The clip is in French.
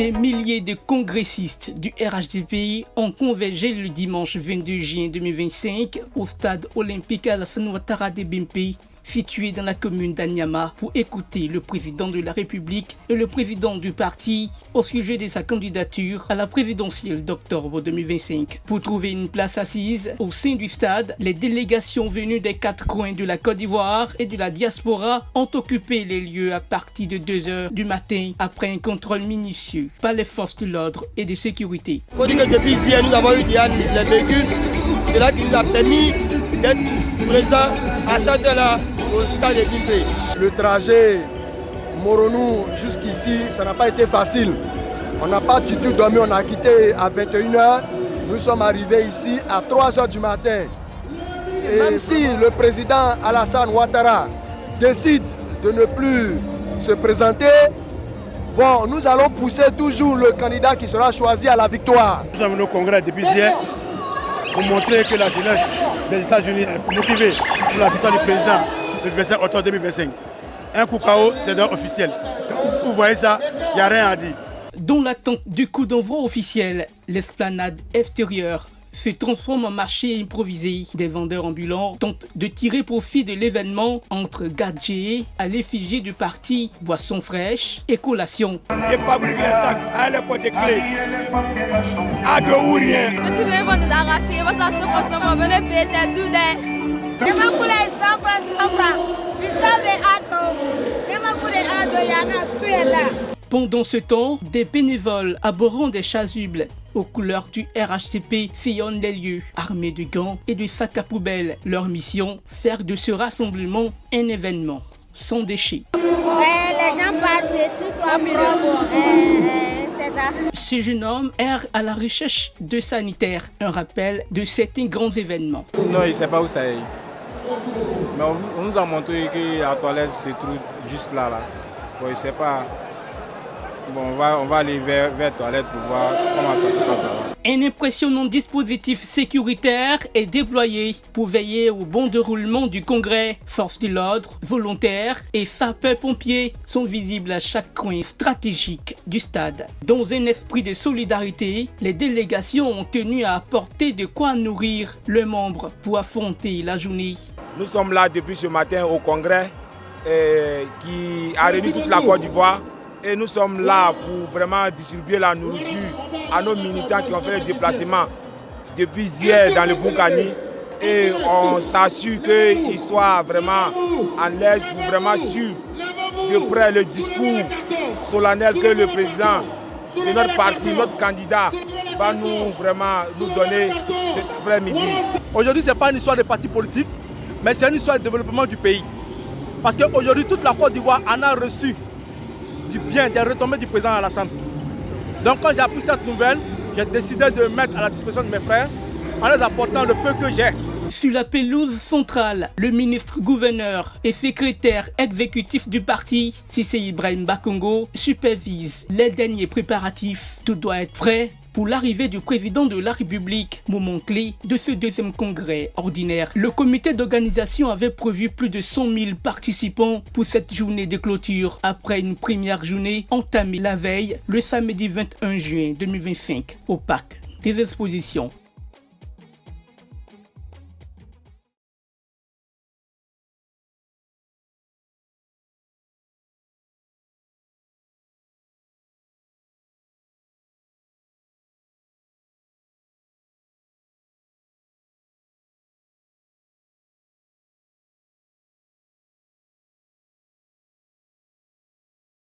Des milliers de congressistes du RHDP ont convergé le dimanche 22 juin 2025 au stade olympique Alassane Ouattara de Bempey, situé dans la commune d'Anyama, pour écouter le président de la République et le président du parti au sujet de sa candidature à la présidentielle d'octobre 2025. Pour trouver une place assise au sein du stade, les délégations venues des 4 coins de la Côte d'Ivoire et de la diaspora ont occupé les lieux à partir de 2 heures du matin après un contrôle minutieux par les forces de l'ordre et de sécurité. Depuis ici, nous avons eu les véhicules, c'est là qui nous a permis d'être présents à cette heure-là au stade de Bempey. Le trajet Moronou jusqu'ici, ça n'a pas été facile. On n'a pas du tout dormi, on a quitté à 21h. Nous sommes arrivés ici à 3h du matin. Et même si le président Alassane Ouattara décide de ne plus se présenter, bon, nous allons pousser toujours le candidat qui sera choisi à la victoire. Nous sommes venus au Congrès depuis hier pour montrer que la jeunesse des États-Unis est motivée pour la victoire du président le 25 octobre 2025. Un coup KO, c'est d'heure officiel. Quand vous voyez ça, il n'y a rien à dire. Dans l'attente du coup d'envoi officiel, l'esplanade extérieure se transforme en marché improvisé. Des vendeurs ambulants tentent de tirer profit de l'événement entre gadgets à l'effigie du parti, boissons fraîches et collations. Et fabriquer les sacs à l'époque des clés. À deux ou rien. Pendant ce temps, des bénévoles abordant des chasubles aux couleurs du RHDP sillonnent les lieux, armés de gants et de sacs à poubelle. Leur mission, faire de ce rassemblement un événement sans déchets. Les gens passent et tout soit propre, c'est ça. Ce jeune homme erre à la recherche de sanitaires, un rappel de certains grands événements. Non, il ne sait pas où ça est. Mais on nous a montré que la toilette se trouve juste là. Bon, il ne sait pas. Bon, on va aller vers la toilette pour voir comment ça se passe là. Un impressionnant dispositif sécuritaire est déployé pour veiller au bon déroulement du congrès. Forces de l'ordre, volontaires et sapeurs-pompiers sont visibles à chaque coin stratégique du stade. Dans un esprit de solidarité, les délégations ont tenu à apporter de quoi nourrir leurs membres pour affronter la journée. Nous sommes là depuis ce matin au congrès qui a réuni toute la Côte d'Ivoire. Et nous sommes là pour vraiment distribuer la nourriture à nos militants qui ont fait le déplacement depuis hier dans le Boukani. Et on s'assure qu'ils soient vraiment à l'aise pour vraiment suivre de près le discours solennel que le président de notre parti, notre candidat, va nous donner cet après-midi. Aujourd'hui, ce n'est pas une histoire de parti politique, mais c'est une histoire de développement du pays. Parce qu'aujourd'hui, toute la Côte d'Ivoire en a reçu du bien, des retombées du président Alassane. Donc quand j'ai appris cette nouvelle, j'ai décidé de mettre à la disposition de mes frères en les apportant le peu que j'ai. Sur la pelouse centrale, le ministre-gouverneur et secrétaire exécutif du parti, Cissé Ibrahim Bakongo, supervise les derniers préparatifs. Tout doit être prêt pour l'arrivée du président de la République, moment clé de ce deuxième congrès ordinaire. Le comité d'organisation avait prévu plus de 100 000 participants pour cette journée de clôture, après une première journée entamée la veille, le samedi 21 juin 2025, au parc des expositions